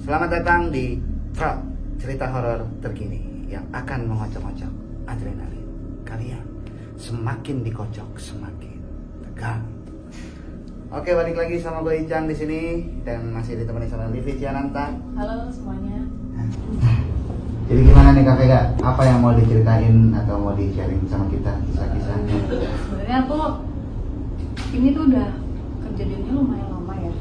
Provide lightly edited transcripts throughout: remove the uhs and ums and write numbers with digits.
Selamat datang di Trot, cerita horor terkini yang akan mengocok-ngocok adrenalin kalian. Semakin dikocok, semakin tegang. Oke, balik lagi sama gue Icang di sini dan masih ditemani sama Livi Ciananta. Halo semuanya. Jadi gimana nih Kak Vega? Apa yang mau diceritain atau mau di-sharing sama kita kisah-kisahnya? Sebenarnya aku ini tuh udah kejadiannya lumayan lama ya.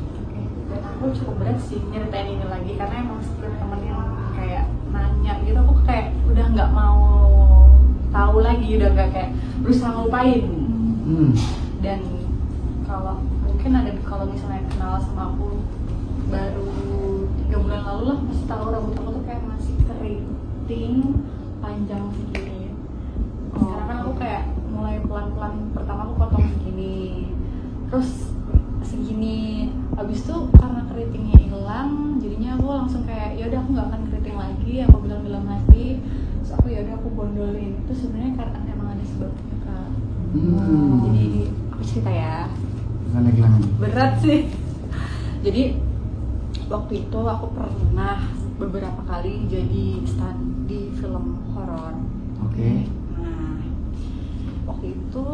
Dan aku cukup berat sih nyeritain ini lagi karena emang setiap temen yang kayak nanya gitu aku kayak udah nggak mau tahu lagi, udah nggak kayak berusaha ngelupain. Dan kalau mungkin ada kalau misalnya kenal sama aku baru 3 bulan lalu lah, masih tahu rambut aku tuh kayak masih keriting panjang segini. Sekarang kan aku kayak mulai pelan-pelan, pertama aku potong segini, terus segini, habis itu karena keritingnya hilang, jadinya aku langsung kayak ya udah aku nggak akan keriting lagi, aku bilang hati, terus aku ya udah aku bondolin. Itu sebenarnya karena emang ada sebabnya Kak. Jadi aku cerita ya. Gimana? Berat sih. Jadi waktu itu aku pernah beberapa kali jadi stunt di film horor. Oke. Nah, waktu itu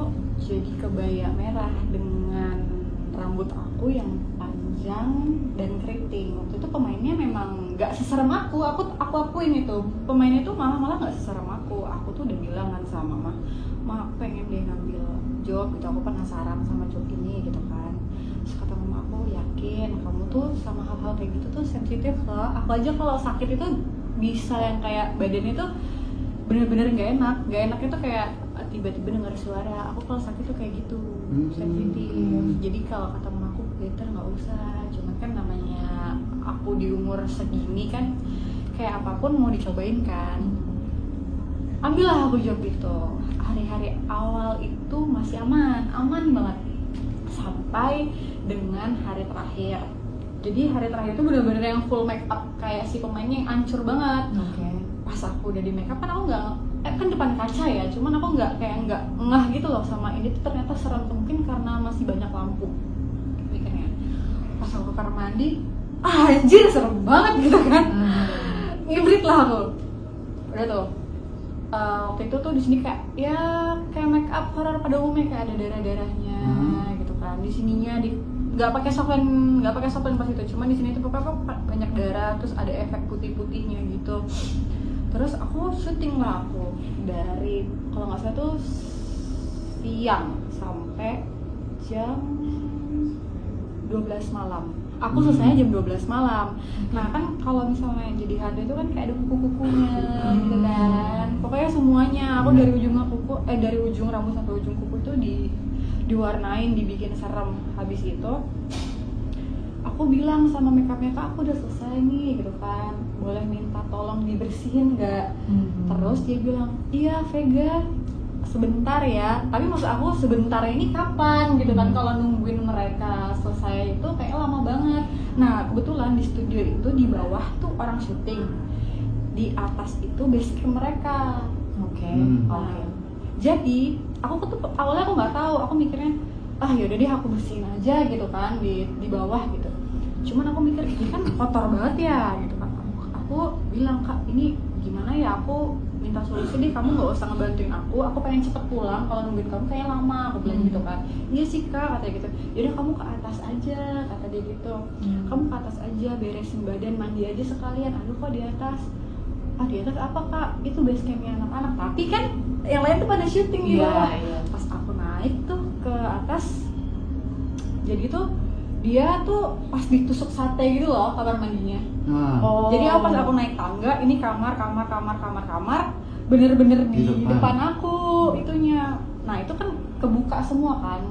jadi kebaya merah dengan rambut aku yang panjang dan keriting. Waktu itu pemainnya memang nggak seserem aku akuin itu. Pemainnya itu malah nggak seserem aku. Aku tuh udah bilang kan sama mama, aku pengen deh ngambil job gitu. Aku penasaran sama job ini gitu kan. Terus kata mama aku, yakin kamu tuh sama hal-hal kayak gitu tuh sensitif loh. Aku aja kalau sakit itu bisa yang kayak badannya tuh bener-bener nggak enak itu kayak tiba-tiba dengar suara. Aku kalau sakit tuh kayak gitu, sensitif. Jadi kalau kata mama aku, better nggak usah. Cuman kan namanya aku di umur segini kan kayak apapun mau dicobain kan. Ambillah aku job itu. Hari-hari awal itu masih aman banget sampai dengan hari terakhir. Jadi hari terakhir itu benar-benar yang full make up, kayak si pemainnya yang hancur banget. Pas aku udah di make up kan aku nggak kan depan kaca ya, cuman aku nggak ngeh gitu loh sama ini tuh ternyata serem. Mungkin karena masih banyak lampu mikirnya. Pas aku ke kamar mandi, anjir serem banget gitu kan. Ngibrit lah aku. Udah tuh. Waktu itu tuh di sini kayak make up horor pada umumnya kayak ada darah-darahnya gitu kan. Di sininya nggak pakai softlens pas itu, cuma di sini tuh pokoknya banyak darah, terus ada efek putih-putihnya gitu. Terus aku syuting lah aku dari kalau nggak salah tuh siang sampai jam 12 malam. Aku selesainya jam 12 malam. Nah kan kalau misalnya jadi hantu itu kan kayak ada kuku-kukunya gitu kan. Pokoknya semuanya aku dari ujung rambut sampai ujung kuku itu diwarnain, dibikin serem. Habis itu aku bilang sama makeupnya, Kak aku udah selesai nih gitu kan, boleh minta tolong dibersihin nggak? Terus dia bilang, iya Vega sebentar ya, tapi maksud aku sebentar ini kapan gitu kan, kalau nungguin mereka selesai itu kayak lama banget. Nah kebetulan di studio itu di bawah tuh orang syuting, di atas itu base camp mereka. Jadi aku tuh awalnya aku nggak tahu, aku mikirnya yaudah deh aku bersihin aja gitu kan di bawah gitu. Cuman aku mikir ini kan kotor banget ya gitu kan. Aku bilang, Kak ini gimana ya, aku minta solusi deh, kamu nggak usah ngebantuin aku pengen cepet pulang, kalau nungguin kamu kayak lama, aku bilang gitu kan. Iya sih Kak, katanya gitu. Yaudah kamu ke atas aja, kata dia gitu. Kamu ke atas aja, beresin badan, mandi aja sekalian. Aduh kok di atas? Di atas apa Kak? Itu base campnya anak-anak. Tapi kan yang lain tuh pada syuting di bawah. Pas aku naik tuh ke atas, jadi tuh dia tuh pas ditusuk sate gitu loh kamar mandinya. Jadi pas aku naik tangga, ini kamar, bener-bener di depan aku itunya. Nah itu kan kebuka semua kan,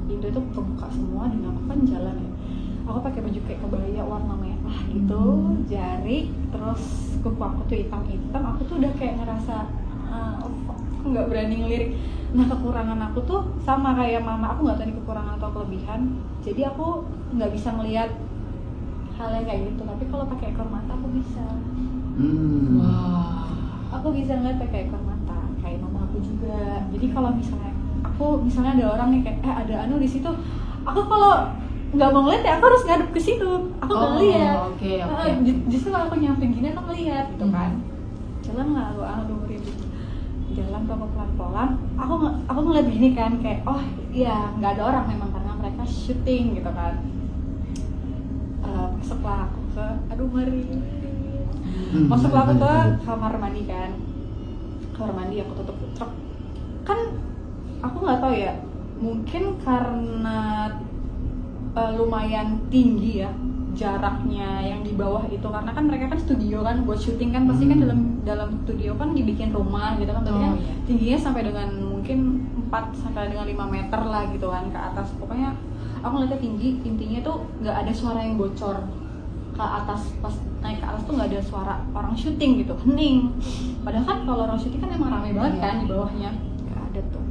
pintu itu kebuka semua dan aku kan jalan ya. Aku pakai baju kayak kebaya warna merah gitu, jarik, terus kuku aku tuh hitam-hitam. Aku tuh udah kayak ngerasa aku nggak berani ngelirik. Nah kekurangan aku tuh sama kayak mama, aku nggak tahu ini kekurangan atau kelebihan. Jadi aku nggak bisa ngelihat hal yang kayak gitu, tapi kalau pakai ekor mata aku bisa. Aku bisa ngeliat pakai ekor mata, kayak mama aku juga. Jadi kalau misalnya ada orang nih kayak ada Anu di situ, aku kalau nggak mau ngeliat ya aku harus ngadep ke situ, aku nggak ngeliat. Oke. Justru kalau aku nyampe gini aku ngeliat gitu kan. Jalan lalu ribut jalan tuh aku pelan-pelan, aku ngeliat gini kan kayak oh iya nggak ada orang memang karena mereka syuting gitu kan. Masuklah aku ke masuklah aku ke kamar mandi kan. Kamar mandi aku tutup truk kan, aku nggak tahu ya, mungkin karena lumayan tinggi ya jaraknya yang di bawah itu, karena kan mereka kan studio kan buat syuting kan pasti kan dalam studio kan dibikin rumah gitu kan, tapi kan tingginya sampai dengan mungkin 4 sampai dengan 5 meter lah gitu kan ke atas. Pokoknya aku ngeliatnya tinggi, intinya tuh nggak ada suara yang bocor ke atas. Pas naik ke atas tuh nggak ada suara orang syuting gitu, hening. Padahal kan kalau orang syuting kan emang ramai banget kan di bawahnya, nggak ada tuh.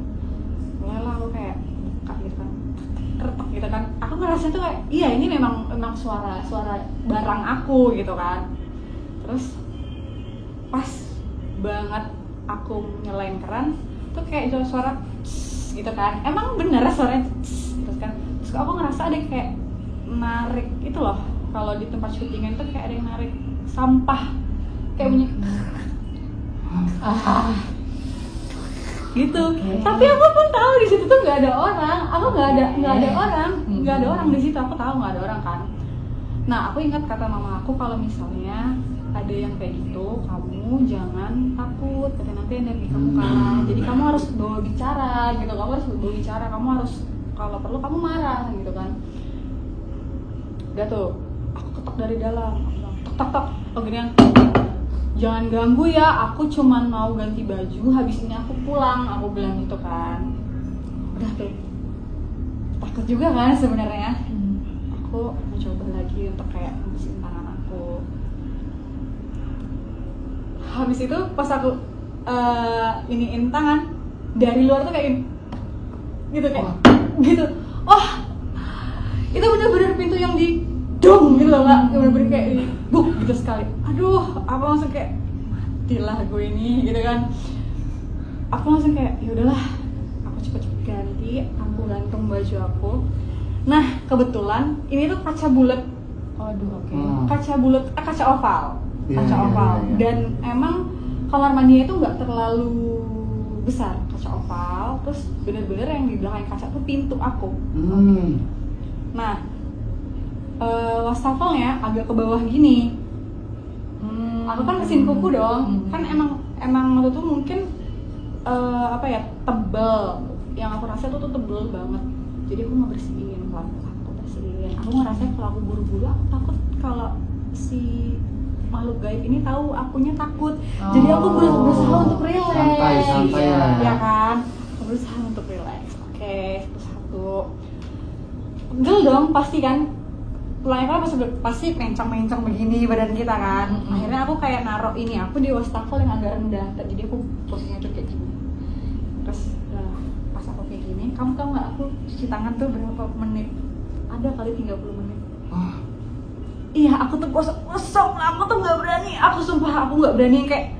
Mulailah aku kayak buka gitu kan, retak gitu kan. Aku ngerasa tuh kayak iya ini memang suara barang aku gitu kan. Terus pas banget aku nyalain keran tuh kayak suara gitu kan, emang bener suaranya terus kan. Terus aku ngerasa ada kayak narik itu loh, kalau di tempat syutingan tuh kayak ada yang narik sampah kayak bunyi gitu. Tapi aku pun tahu di situ tuh nggak ada orang, aku nggak ada orang di situ, aku tahu nggak ada orang kan. Nah aku ingat kata mama aku kalau misalnya ada yang kayak gitu kamu jangan takut, karena nanti energi kamu kalah, jadi kamu harus bawa bicara gitu, kamu harus kalau perlu kamu marah gitu kan. Udah tuh aku ketok dari dalam, aku bilang tok oh gini kan, jangan ganggu ya, aku cuman mau ganti baju, habis ini aku pulang, aku bilang gitu kan. Udah tuh takut juga kan sebenarnya. Aku mencoba lagi untuk kayak membersihin tangan aku. Habis itu pas aku iniin tangan dari luar tuh kayak gini, gitu kayak gitu. Itu bener-bener pintu yang di dong gitu loh, nggak bener-bener kayak buk gitu sekali. Aduh, aku langsung kayak matilah gue ini gitu kan. Aku langsung kayak ya udahlah, aku cepet-cepet ganti, aku gantung baju aku. Nah kebetulan ini tuh kaca bulat. Kaca oval. Dan emang kamar mandinya itu nggak terlalu besar, kaca oval. Terus bener-bener yang di belakang kaca tuh pintu aku. Nah wastafelnya agak ke bawah gini. Aku kan mesin kuku dong, kan emang waktu itu mungkin tebel. Yang aku rasa tuh tebel banget. Jadi aku nggak bersihin, aku bersihin. Aku ngerasa kalau aku buru-buru, aku takut kalau si makhluk gaib ini tahu akunya takut. Jadi aku berusaha untuk relax. Santai ya kan? Aku berusaha untuk relax. Oke, satu-satu. Pegel dong pasti kan. Tulangnya kan pasti mencang-mencang begini badan kita kan. Akhirnya aku kayak naruh ini aku di wastafel yang agak rendah. Jadi aku posisinya tuh kayak gini. Terus pas aku kayak gini, kamu tau nggak aku cuci tangan tuh berapa menit? Ada kali 30 menit. Iya, aku tuh kosong, aku tuh nggak berani. Aku sumpah aku nggak berani kayak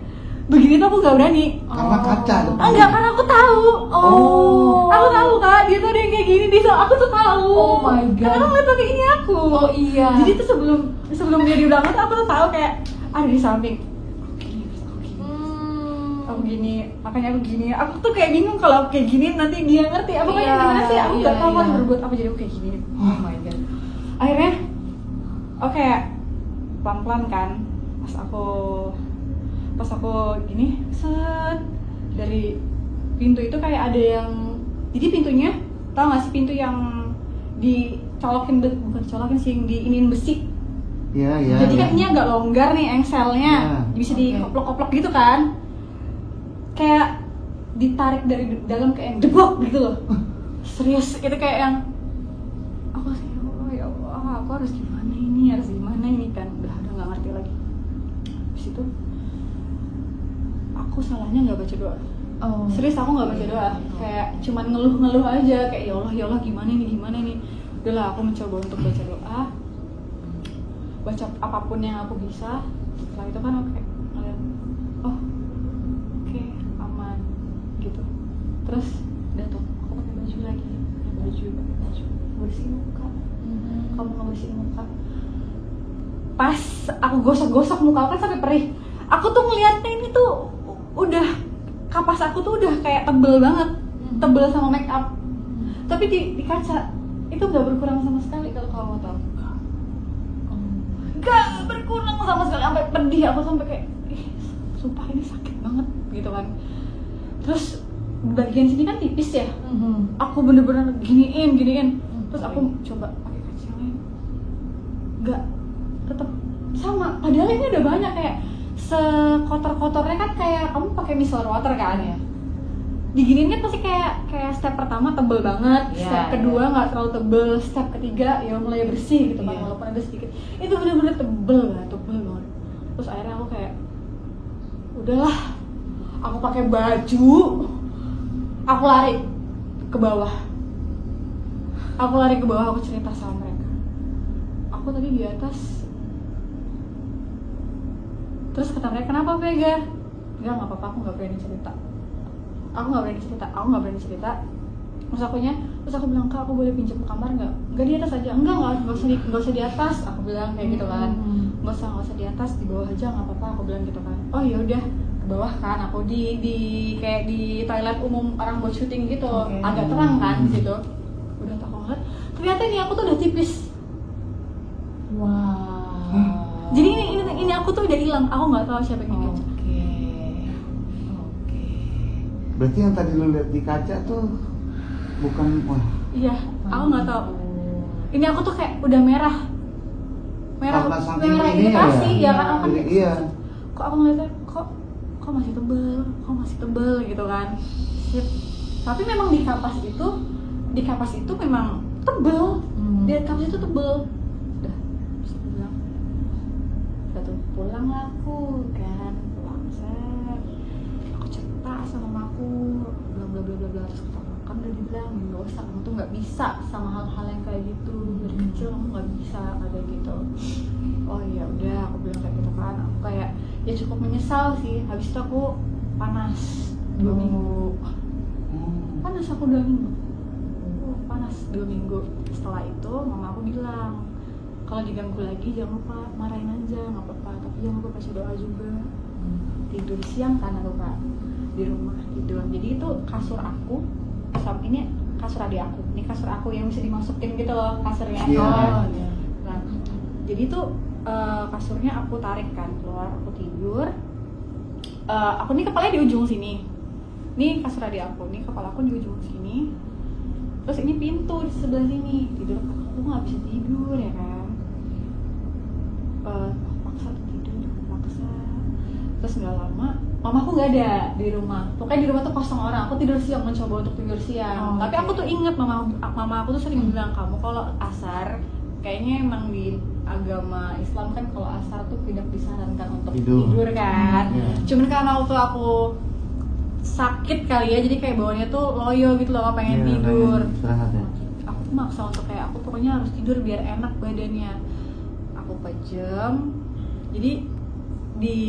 begini tuh aku nggak berani. Karena kaca. Enggak, karena aku tahu. Aku tahu Kak, dia tuh ada yang kayak gini di aku tuh tahu. Oh my god. Karena aku ngeliat pakai ini aku. Oh iya. Jadi tuh sebelum dia di belakang tuh aku tuh tahu kayak ada di samping. Aku gini, makanya aku gini. Aku tuh kayak bingung kalau aku kayak gini nanti dia ngerti. Aku kayak gimana sih? Aku nggak tahu harus berbuat apa, jadi aku kayak gini. Oh my god. Akhirnya oke, pelan-pelan kan. Pas aku gini, set dari pintu itu kayak ada yang, jadi pintunya tau gak sih pintu yang dicolokin, bukan dicolokin sih, yang diinin besi. Iya. Jadi kan ini agak longgar nih engselnya, bisa dikoplok-koplok gitu kan. Kayak ditarik dari dalam kayak yang jebok gitu loh. Serius, itu kayak yang aku kayak ya Allah, aku harus gimana ini kan, udah nggak ngerti lagi. Habis itu aku salahnya nggak baca doa. Serius aku nggak baca doa, kayak cuman ngeluh aja kayak ya Allah gimana ini. Udahlah aku mencoba untuk baca doa, baca apapun yang aku bisa. Setelah itu kan aku kayak ngeliat, oke, aman gitu. Terus udah tuh aku pakai baju lagi, pakai baju bersihin muka. kamu ngebersihin muka. Pas aku gosok-gosok muka aku kan sampai perih, aku tuh ngeliatnya ini tuh udah kapas aku tuh udah kayak tebel banget, tebel sama make up. Tapi di kaca itu nggak berkurang sama sekali kalau kamu tahu. Nggak berkurang sama sekali, sampai pedih aku, sampai kayak sumpah ini sakit banget gitu kan. Terus bagian sini kan tipis ya, aku bener-bener giniin. Terus aku coba pakai kaca yang lain, nggak, tetap sama. Padahal ini udah banyak, kayak sekotor-kotornya kan kayak kamu pakai micellar water kan ya. Diginiin kan pasti kayak step pertama tebel banget, step kedua nggak terlalu tebel, step ketiga ya mulai bersih gitu kan, walaupun ada sedikit. Itu bener-bener tebel banget. Terus akhirnya aku kayak udahlah, aku pakai baju, aku lari ke bawah, aku cerita sama mereka, aku tadi di atas. Terus kata mereka, kenapa Vega? Enggak apa-apa, aku nggak berani cerita. Terus aku bilang, Kak, aku boleh pinjam kamar nggak? Nggak, di atas aja. Nggak usah di atas. Aku bilang kayak gitu kan. Nggak usah di atas, di bawah aja nggak apa-apa. Aku bilang gitu kan. Oh ya udah, ke bawah kan. Aku di kayak di toilet umum orang buat syuting gitu, agak terang kan di situ. Udah tak ngeliat, ternyata ini aku tuh udah tipis. Wow. Jadi ini aku tuh udah hilang. Aku nggak tahu siapa yang ngecek. Berarti yang tadi lu lihat di kaca tuh bukan, wah. Iya, aku nggak tahu. Ini aku tuh kayak udah merah iritasi ya kan? Iya. Kok aku ngeliatnya kok masih tebel gitu kan? Sip. Tapi memang di kapas itu memang tebel. Di kapas itu tebel. Udah, terus aku bilang, pulang lah aku kan, aku cerita sama mamaku, bla bla bla. Terus kata kan udah dibilang nggak usah, kamu tuh nggak bisa sama hal-hal yang kayak gitu, dari kecil kamu nggak bisa kayak gitu. Oh ya udah, aku bilang kayak gitu kan. Aku kayak ya cukup menyesal sih. Habis itu aku panas 2 minggu. Panas aku 2 minggu. Panas 2 minggu. Setelah itu mama aku bilang, kalau diganggu lagi jangan lupa marahin aja, nggak apa-apa, tapi jangan lupa kasih doa juga. Tidur siang kan aku Kak, di rumah tidur. Jadi itu kasur aku, ini kasur adik aku, ini kasur aku yang bisa dimasukin gitu loh kasurnya. Nah, jadi itu kasurnya aku tarik kan keluar, aku tidur. Aku nih kepalanya di ujung sini, ini kasur adik aku, nih kepala aku di ujung sini. Terus ini pintu di sebelah sini, tidur aku nggak bisa tidur ya kan. Paksa terus nggak lama mamaku nggak ada di rumah, pokoknya di rumah tuh kosong orang. Aku tidur siang, mencoba untuk tidur siang, tapi aku tuh inget mama aku tuh sering bilang, kamu kalau asar, kayaknya emang di agama Islam kan kalau asar tuh tidak disarankan untuk tidur kan. Cuman karena waktu aku sakit kali ya, jadi kayak bawaannya tuh loyo gitu loh, pengen tidur. Aku tuh maksa untuk kayak aku pokoknya harus tidur biar enak badannya. Aku pejam, jadi di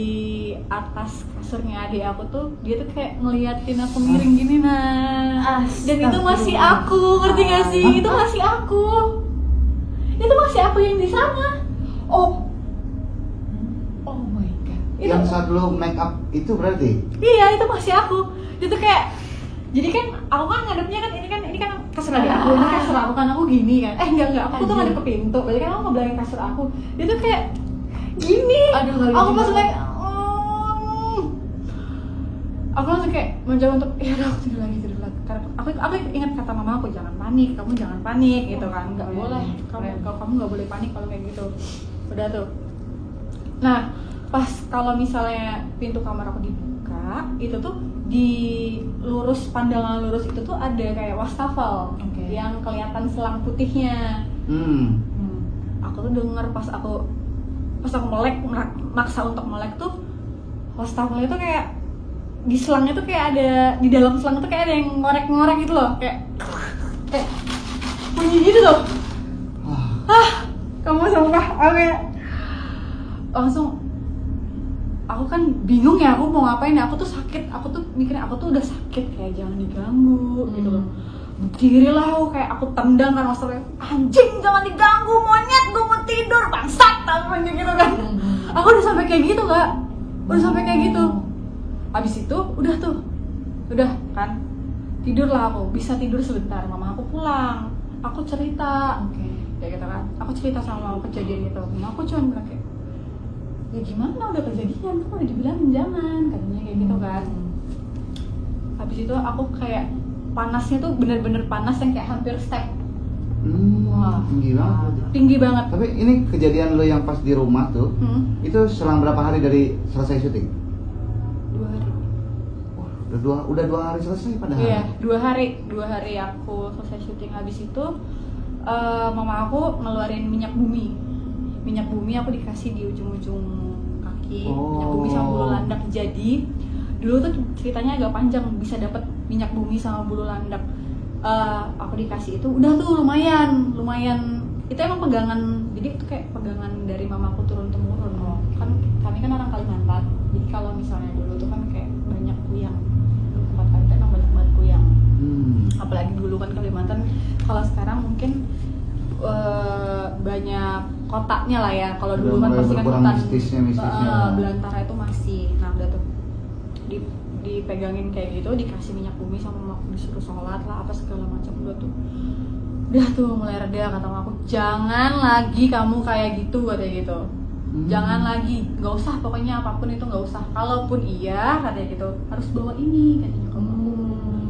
atas kasurnya adik aku tuh dia tuh kayak ngeliatin aku miring gini nah. Dan itu masih aku, ngerti gak sih? Itu masih aku yang di sana. Oh my god. Yang saat lu make up itu berarti? Iya, itu masih aku. Itu kayak, jadi kan aku kan ngadepnya kan ini kan kasur adik aku, ini kasur aku kan, aku gini kan. Enggak, aku tuh ngadep ke pintu. Berarti kan aku ngebelakangin kasur aku. Dia tuh kayak gini. Aku pas kayak aku langsung kayak mencoba untuk ya udah aku tidur lagi. Karena aku ingat kata mama aku, jangan panik, kamu jangan panik gitu kan. Nggak boleh, kamu nggak boleh panik kalau kayak gitu. Udah tuh. Nah, pas kalau misalnya pintu kamar aku dibuka, itu tuh di pandangan lurus itu tuh ada kayak wastafel yang kelihatan selang putihnya. Aku tuh denger pas aku melek, maksa untuk melek tuh wastafelnya tuh kayak di selangnya tuh kayak ada, di dalam selang tuh kayak ada yang ngorek-ngorek gitu loh, kayak bunyi gitu loh. Kamu sumpah aku kayak langsung, aku kan bingung ya, aku mau ngapain ya, aku tuh sakit, aku tuh mikirnya aku tuh udah sakit, kayak jangan diganggu gitu loh. berdiri lah aku, kayak aku tendang kan maksudnya, anjing jangan diganggu monyet, gue mau tidur bangsat apa gitu kan. Aku udah sampai kayak gitu Kak, udah sampai kayak gitu. Abis itu udah kan tidur lah, aku bisa tidur sebentar, mama aku pulang, aku cerita ya gitu kan, aku cerita sama mama kejadian itu. Mama aku cuma bilang kayak, ya gimana udah kejadian, kan udah dibilangin jangan, katanya kayak gitu kan. Habis itu aku kayak panasnya tuh bener-bener panas yang kayak hampir step. Wah, tinggi banget. Tinggi banget. Tapi ini kejadian lo yang pas di rumah tuh, itu selang berapa hari dari selesai syuting? 2 hari. Wah, udah 2 hari selesai padahal. Iya, 2 hari aku selesai syuting. Habis itu mama aku ngeluarin minyak bumi. Minyak bumi aku dikasih di ujung-ujung kaki. Minyak bumi sama bulu landak. Jadi dulu tuh ceritanya agak panjang, bisa dapat minyak bumi sama bulu landak. Aku dikasih itu, udah tuh lumayan. Itu emang pegangan, jadi itu kayak pegangan dari mamaku turun temurun. Kan kami kan orang Kalimantan, jadi kalau misalnya dulu tuh kan kayak banyak kuyang. Tempat kami tuh emang banyak banget kuyang. Apalagi dulu kan Kalimantan, kalau sekarang mungkin banyak kotaknya lah ya. Kalau dulu kan pasti kan hutan mistisnya. belantara itu masih. Nah udah tuh dipegangin kayak gitu, dikasih minyak bumi sama mamaku, disuruh sholat lah apa segala macam. Udah tuh mulai reda, kata mamaku, jangan lagi kamu kayak gitu, katanya gitu. Jangan lagi, nggak usah, pokoknya apapun itu nggak usah. Kalaupun iya, katanya gitu, harus bawa ini, katanya kamu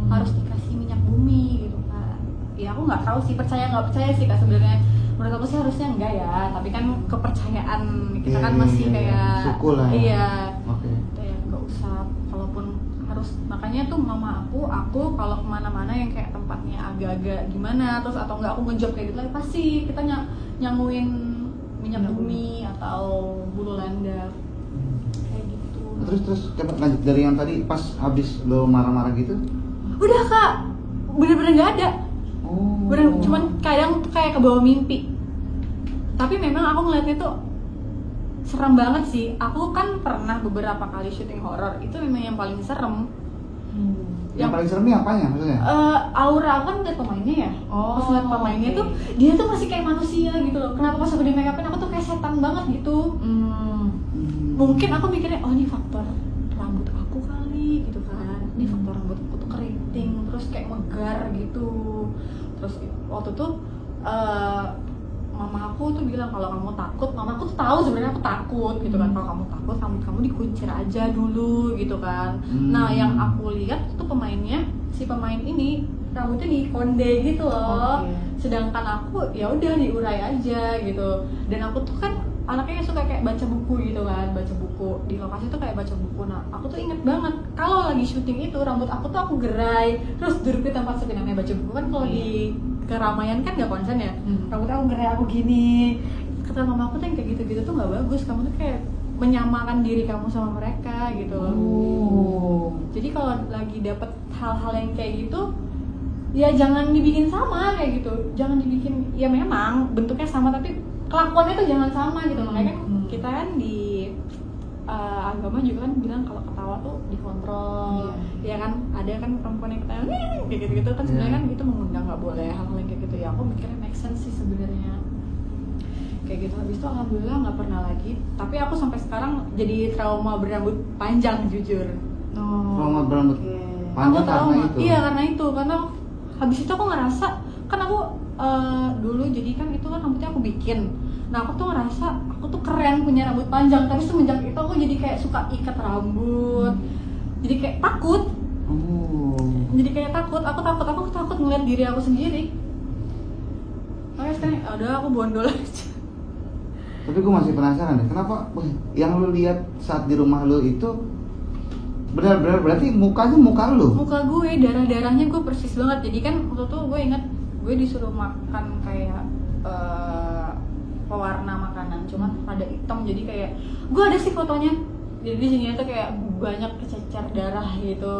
harus dikasih minyak bumi gitu kan. Ya aku nggak tahu sih, percaya nggak percaya sih Kak sebenarnya. Menurut aku sih harusnya enggak ya, tapi kan kepercayaan kita kan masih kayak suku lah ya. Iya. Oke. Ya nggak usah, kalaupun harus. Makanya tuh mama aku kalau kemana-mana yang kayak tempatnya agak-agak gimana, terus atau enggak aku ngejob kayak gitu lagi, pasti kita nyanguin minyak bumi atau bulu landak kayak gitu. Terus lanjut dari yang tadi pas habis lo marah-marah gitu? Udah Kak, bener-bener nggak ada. Bener, cuman kadang tuh kayak kebawa mimpi. Tapi memang aku ngeliatnya tuh serem banget sih. Aku kan pernah beberapa kali syuting horor, itu memang yang paling serem. Yang paling serem apanya maksudnya? Aura, aku kan ngeliat pemainnya ya. Pas ngeliat pemainnya tuh, dia tuh masih kayak manusia gitu loh. Kenapa pas aku di make upin aku tuh kayak setan banget gitu. Mungkin aku mikirnya, oh ini faktor rambut aku kali gitu kan. Ini faktor rambut aku tuh keriting, terus kayak megar gitu. Terus waktu tuh mama aku tuh bilang kalau kamu takut, mama aku tuh tahu sebenarnya aku takut gitu kan. Kalau kamu takut, rambut kamu dikuncir aja dulu gitu kan. Nah yang aku lihat tuh pemainnya, si pemain ini rambutnya dikonde gitu loh. Sedangkan aku ya udah diurai aja gitu. Dan aku tuh kan anaknya suka kayak baca buku gitu kan, baca buku di lokasi tuh kayak baca buku. Nah aku tuh inget banget kalau lagi syuting itu rambut aku tuh aku gerai, terus duduk di tempat sepi. Namanya baca buku kan kalau di keramaian kan nggak konsen ya, rambut aku gerai, aku gini. Kata mama aku tuh yang kayak gitu-gitu tuh nggak bagus, kamu tuh kayak menyamakan diri kamu sama mereka gitu loh. Jadi kalau lagi dapet hal-hal yang kayak gitu, ya jangan dibikin sama kayak gitu, jangan dibikin, ya memang bentuknya sama tapi kelakuannya tuh jangan sama gitu. Makanya kan kita kan di agama juga kan bilang kalau ketawa tuh dikontrol, ya kan ada kan perempuan yang ketawa kayak gitu-gitu kan sebenarnya kan itu mengundang, nggak boleh hal-hal yang kayak gitu. Ya aku mikirnya make sense sih sebenarnya kayak gitu. Habis itu alhamdulillah nggak pernah lagi, tapi aku sampai sekarang jadi trauma berambut panjang jujur. Trauma berambut panjang karena itu? Iya karena itu, karena habis itu aku ngerasa kan aku dulu jadi kan itu kan rambutnya aku bikin. Nah aku tuh ngerasa aku tuh keren punya rambut panjang, tapi semenjak itu aku jadi kayak suka ikat rambut, jadi kayak takut. Jadi kayak takut, aku takut ngeliat diri aku sendiri. Makanya sekarang udah aku bondol aja. Tapi gue masih penasaran deh, kenapa yang lu lihat saat di rumah lu itu benar-benar berarti mukanya muka lu? Muka gue, darah-darahnya gue persis banget. Jadi kan waktu itu gue ingat gue disuruh makan kayak pewarna makanan, cuman ada hitam, jadi kayak gue ada sih fotonya. Jadi di sini tuh kayak banyak kececer darah gitu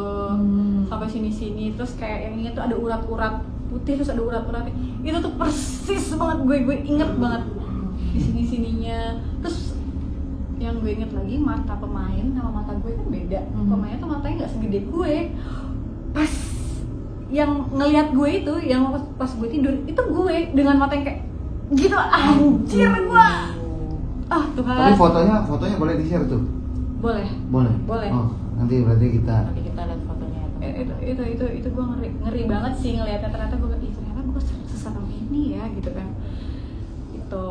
sampai sini-sini, terus kayak yang ini tuh ada urat-urat putih, terus ada urat-urat itu tuh persis banget gue inget banget di sini-sininya. Terus yang gue inget lagi mata pemain sama mata gue kan beda. Pemainnya tuh matanya nggak segede gue. Pas yang ngelihat gue itu, yang pas gue tidur itu gue dengan mata yang kayak gitu, anjir gue. Ah Tuhan. Tapi fotonya boleh di-share tuh? Boleh. Boleh. Oh, nanti berarti kita lihat fotonya. Itu gue ngeri banget sih ngelihatnya, ternyata gue seserem ini ya gitu kan. Itu